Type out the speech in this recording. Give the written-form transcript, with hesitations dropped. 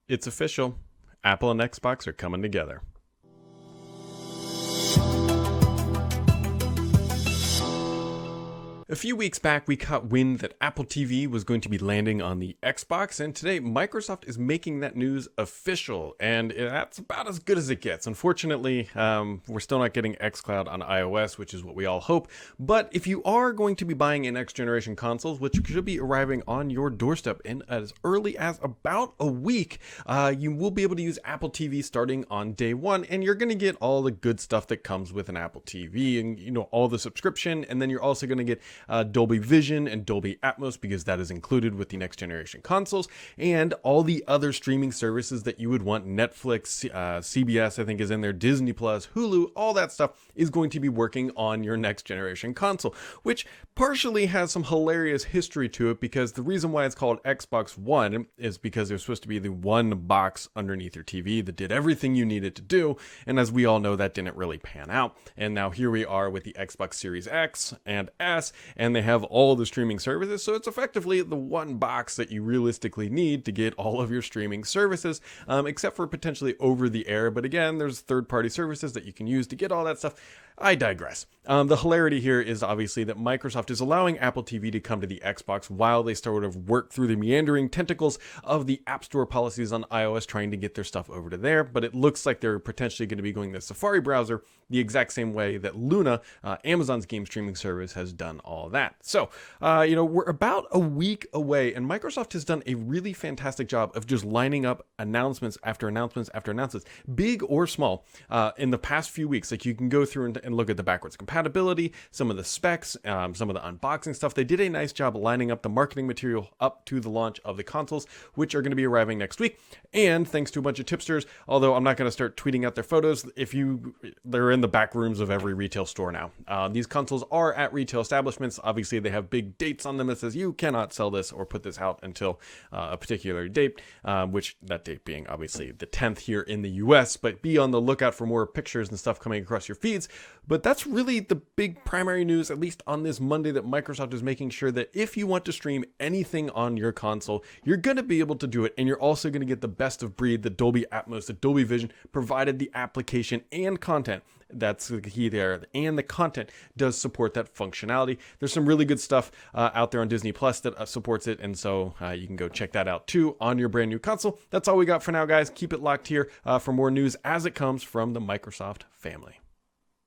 It's official. Apple and Xbox are coming together. A few weeks back, we caught wind that Apple TV was going to be landing on the Xbox, and today Microsoft is making that news official, and that's about as good as it gets. Unfortunately, we're still not getting xCloud on iOS, which is what we all hope, but if you are going to be buying a next-generation consoles, which should be arriving on your doorstep in as early as about a week, you will be able to use Apple TV starting on day one, and you're going to get all the good stuff that comes with an Apple TV, and all the subscription, and then you're also going to get Dolby Vision and Dolby Atmos, because that is included with the next generation consoles, and all the other streaming services that you would want. Netflix, CBS I think is in there, Disney Plus, Hulu, all that stuff is going to be working on your next generation console, which partially has some hilarious history to it, because the reason why it's called Xbox One is because there's supposed to be the one box underneath your TV that did everything you needed to do, and as we all know, that didn't really pan out. And now here we are with the Xbox Series X and S, and they have all the streaming services, so it's effectively the one box that you realistically need to get all of your streaming services, except for potentially over the air. But again, there's third-party services that you can use to get all that stuff. I digress. The hilarity here is obviously that Microsoft is allowing Apple TV to come to the Xbox while they sort of work through the meandering tentacles of the App Store policies on iOS, trying to get their stuff over to there. But it looks like they're potentially going to be going the Safari browser the exact same way that Luna, Amazon's game streaming service, has done all that. So, we're about a week away, and Microsoft has done a really fantastic job of just lining up announcements after announcements after announcements, big or small, in the past few weeks. Like, you can go through and look at the backwards compatibility, some of the specs, some of the unboxing stuff. They did a nice job lining up the marketing material up to the launch of the consoles, which are going to be arriving next week. And thanks to a bunch of tipsters, although I'm not going to start tweeting out their photos, they're in the back rooms of every retail store now. These consoles are at retail establishments. Obviously, they have big dates on them that says you cannot sell this or put this out until a particular date, which that date being obviously the 10th here in the US, but be on the lookout for more pictures and stuff coming across your feeds. But that's really the big primary news, at least on this Monday, that Microsoft is making sure that if you want to stream anything on your console, you're going to be able to do it, and you're also going to get the best of breed, the Dolby Atmos, the Dolby Vision, provided the application and content. That's the key there, and the content does support that functionality. There's some really good stuff out there on Disney Plus that supports it, and so you can go check that out too on your brand new console. That's all we got for now, guys. Keep it locked here for more news as it comes from the Microsoft family.